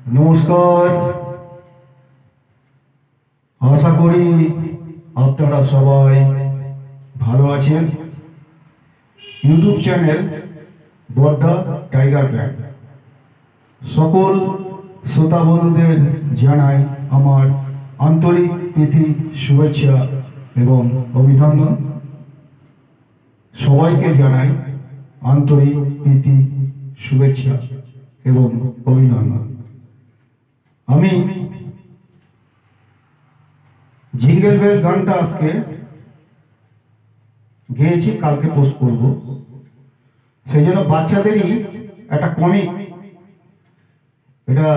নমস্কার। আশা করি আপনারা সবাই ভালো আছেন। ইউটিউব চ্যানেল বড়দা টাইগার ব্যান্ড সকল শ্রোতা বন্ধুদের জানাই আমার আন্তরিক প্রীতি, শুভেচ্ছা এবং অভিনন্দন। সবাইকে জানাই আন্তরিক প্রীতি, শুভেচ্ছা এবং অভিনন্দন। আমি জিঙ্গেল বেল গানটা আজকে গেয়েছি, কালকে পোস্ট করব। সেই জন্য বাচ্চাদেরই একটা কমিক, এটা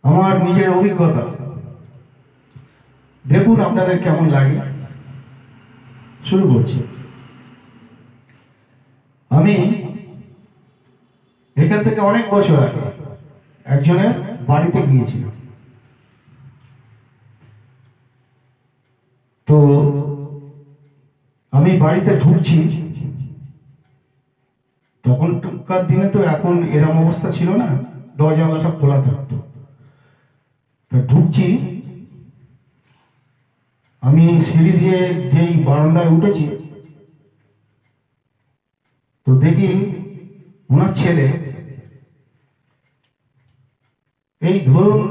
আমার নিজের অভিজ্ঞতা, দেখুন আপনাদের কেমন লাগে। শুরু করছি। আমি এখান থেকে অনেক বছর আগে একজনের বাড়িতে গিয়েছিলাম। তো আমি বাড়িতে ঢুকছি, তখনকার দিনে তো এখন এরম অবস্থা ছিল না, দরজা সব খোলা থাকতো। তো ঢুকছি, আমি সিঁড়ি দিয়ে যেই বারান্দায় উঠেছি, তো দেখি ওনার ছেলে, এই ধরুন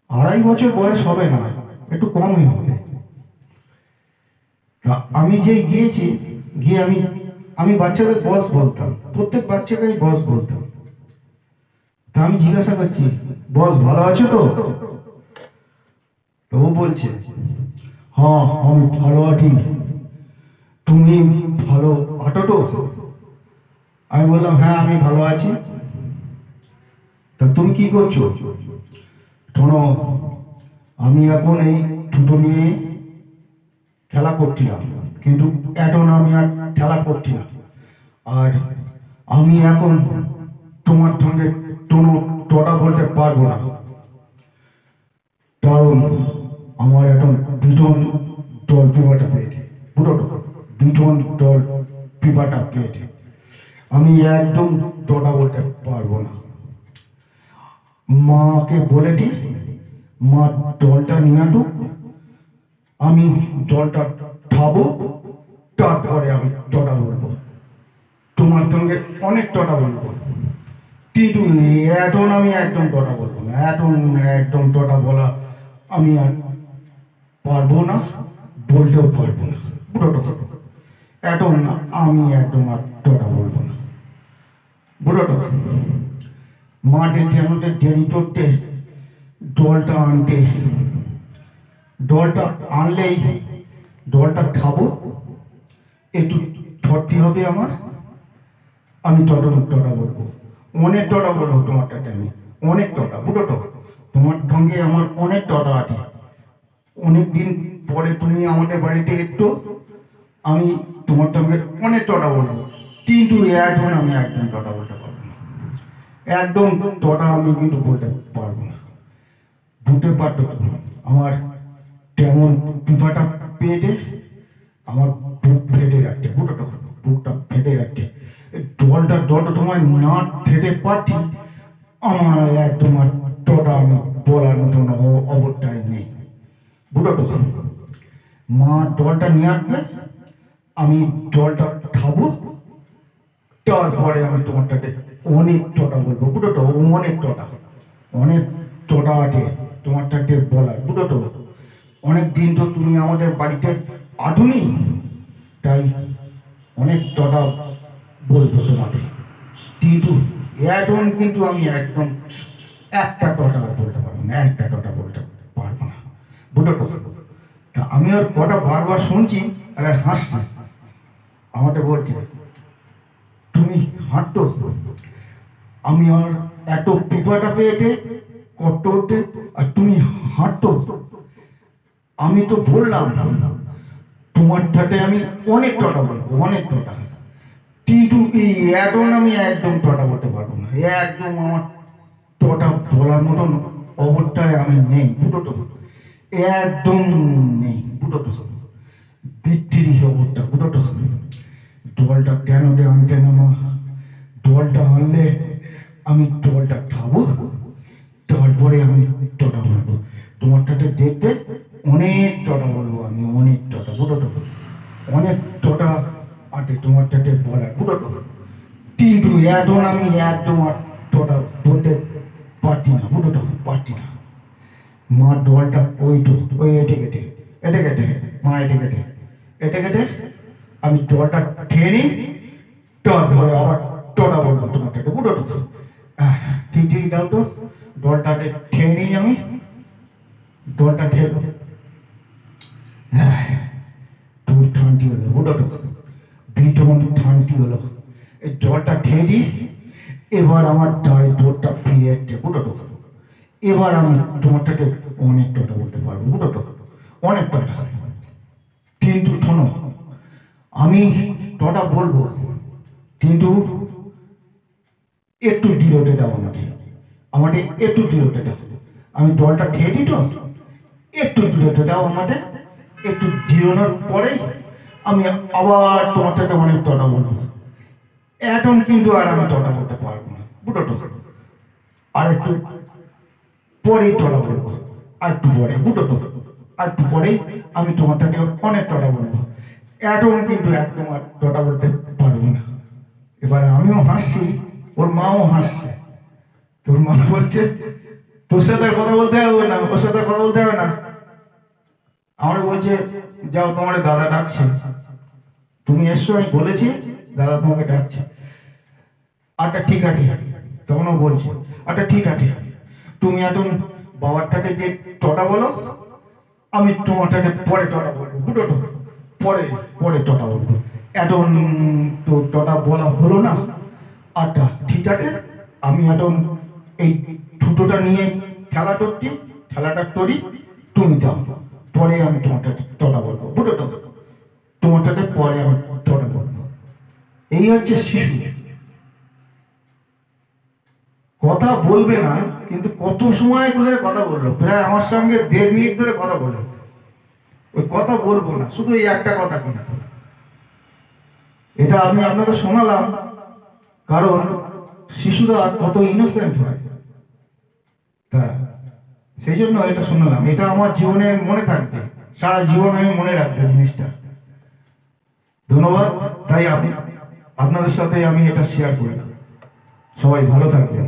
2.5 বছর বয়স হবে না, একটু কমই হবে। তা আমি যেই গিয়েছি, গিয়ে আমি বাচ্চাদের বস বলতাম, প্রত্যেক বাচ্চাকেই বস বলতাম। তা আমি জিজ্ঞাসা করছি, বস ভালো আছো তো? তো ও বলছে, হ্যাঁ আমি ভালো আছি, তুমি ভালো আছো তো? আমি বললাম, হ্যাঁ আমি ভালো আছি। তা তুমি কি করছো? শোনো, আমি এখন এই দুটো নিয়ে খেলা করছিলাম, কিন্তু এখন আমি আর খেলা করছি না। আর আমি এখন তোমার সঙ্গে কোনো কথা বলতে পারবো না, কারণ আমার এখন ভীষণ জল পিপাটা পেয়েছে, পুরোটা ভীষণ জল পিপাটা পেয়েছে। আমি একদম কথা বলতে পারবো না। মাকে বলেছি, মা জলটা নিয়ে আসুক, আমি জলটা খাবো, তারপরে আমি টটা বলবো, তোমার সঙ্গে অনেক টটা বলবো, কিন্তু এখন আমি একদম টটা বলবো না। এখন একদম টটা বলা আমি আর পারবো না, বলতেও পারবো না, বুড়োটা এখন আমি একদম আর টটা বলবো না। বুড়োটা মাঠে যেমনটা দেরি করতে জলটা আনতে, জলটা আনলেই জলটা খাবো, একটু ঠট্টি হবে আমার, আমি টটা বলবো, অনেক টটা বলবো তোমার কাছে, আমি অনেক টটা, বুঝো, তোমার সঙ্গে আমার অনেক টটা আছে। অনেকদিন পরে তুমি আমাদের বাড়িতে একটু, আমি তোমার সঙ্গে অনেক টটা বলবো, কিন্তু এখন আমি একদম টটা বলতে পারবো না, একদম টটা আমি কিন্তু বলতে পারবো না। বুঝতে পারতো আমার তেমন পিপাটা পেটে, আমার বুক ফেটে রাখছে, বুঝতো, বুকটা ফেটে রাখছে। জলটা তোমার না ফেটে পাচ্ছি, আমার একদম আর টটা আমি বলার মতন অবস্থায় নেই, বুঝতো। মা জলটা নিয়ে আসবে, আমি জলটা খাবো, তারপরে আমি তোমার সাথে অনেক টটা বলবো, বুঝতো, অনেক টটা আছে তোমার সাথে বলার, বুঝতো। অনেক দিন তো তুমি আমাদের বাড়িতে আসোনি, তাই অনেক টটা বলবো তোমাকে, কিন্তু এখন কিন্তু আমি একদম একটা টটা বলতে পারবো না, একটা টটা বলতে পারবো না, বুঝতো। তা আমি ওর কটা বারবার শুনছি আর হাসছি, আমাকে বলছে, তুমি হাঁটতো, আমি আর এত পিপাটা পেয়েছে করতে করতে, আর তুমি হাঁটতো। আমি তো বললাম তোমার সাথে আমি অনেক টটা বলবো, অনেক টটা, কিন্তু এই এখন আমি একদম টটা বলতে পারবো না, একদম আমার টটা বলার মতন অবস্থায় আমি নেই, বুঝতো, একদম নেই, বুঝতো। বিচ্ছিরি খবরটা বুড়োটা জলটা কেন আনতে না মা? জলটা আনলে আমি জলটা খাবো, তারপরে আমি টটা বলবো। তোমারটাতে দেখবে অনেক টটা বলবো আমি, অনেক টটা বুড়োটা, অনেক টটা আটে তোমারটাতে বলার বুড়োটা। কিন্তু এখন আমি একদম আর টটা বলতে পারছি না বুড়োটা, পারছি না। মা ডলটা ওই তো ওই এটে কেটে মা এটে কেটে আমি ডলটা ঠেনে তারপরে আবার টটা বলবো তোমারটাকে বুড়োটা। ঠিক ঠিক দাও তো, ডলটাকে ঠেয়ে নিই আমি, ডলটা ঠেলো। তোর ঠান্ডি হলো বুড়োটা, ভীষণ ঠান্ডি হলো। এই জলটা খেয়ে দিই, এবার আমার ডায় জোরটা ফিরে যাচ্ছে বুড়োটা। এবার আমি তোমারটাকে অনেক টটা বলতে পারবো বুড়োটা, অনেক টটা। কিন্তু শোনো, আমি টটা বলবো, কিন্তু একটু ডিলোটে দাও আমাকে একটু ডিলোটে দাও। আমি জলটা খেয়ে দিই তো, একটু ডিলোটে দাও আমাকে। একটু ডিলোনোর পরে আমি আবার তোমারটাকে অনেক টটা বলবো। এখন কিন্তু আর আমি টটা বলতে পারবো না বুড়োটা, আর একটু পরেই টলা বলবো, আর একটু পরে বুড়োটা, আর একটু পরেই আমি তোমারটাকে অনেক টটা বলবো। এখন কিন্তু একদম আর টটা বলতে পারবো না। এবার আমিও হাসছি, ওর মাও হাসছে। তোর মা বলছে তোর সাথে কথা বলতে হবে না, ওর সাথে কথা বলতে হবে না। আমার বলছে যাও, তোমার দাদা ডাকছে, তুমি এসছো, আমি বলেছি দাদা তোমাকে ডাকছে। আচ্ছা ঠিক আছে, তখনও বলছে আচ্ছা ঠিক আছে, তুমি এখন বাবারটাকে যে টটা বলো, আমি তোমারটাকে পরে টটা বলবো বুড়োটা, পরে পরে টটা বলবো। এখন তো টটা বলা হলো না। আচ্ছা ঠিক আছে, আমি এখন এই ছুটোটা নিয়ে খেলা করছি, খেলাটা করি, তুমি দাও, পরে আমি তোমারটাকে টটা বলবো বুড়োটা, তোমারটাকে পরে আমি টটা বলবো। এই হচ্ছে শিশু, কথা বলবে না, কিন্তু কত সময় ধরে কথা বললো, প্রায় আমার সঙ্গে 1.5 মিনিট ধরে কথা বললো। ওই কথা বলবো না, শুধু এই একটা কথা কিন্তু। এটা আমি আপনাকে শোনালাম কারণ শিশুরা কত ইনোসেন্ট হয়, তা সেই জন্য এটা শোনালাম। এটা আমার জীবনে মনে থাকবে, সারা জীবন আমি মনে রাখবো জিনিসটা। ধন্যবাদ। তাই আপনাদের সাথে আমি এটা শেয়ার করলাম। সবাই ভালো থাকবেন।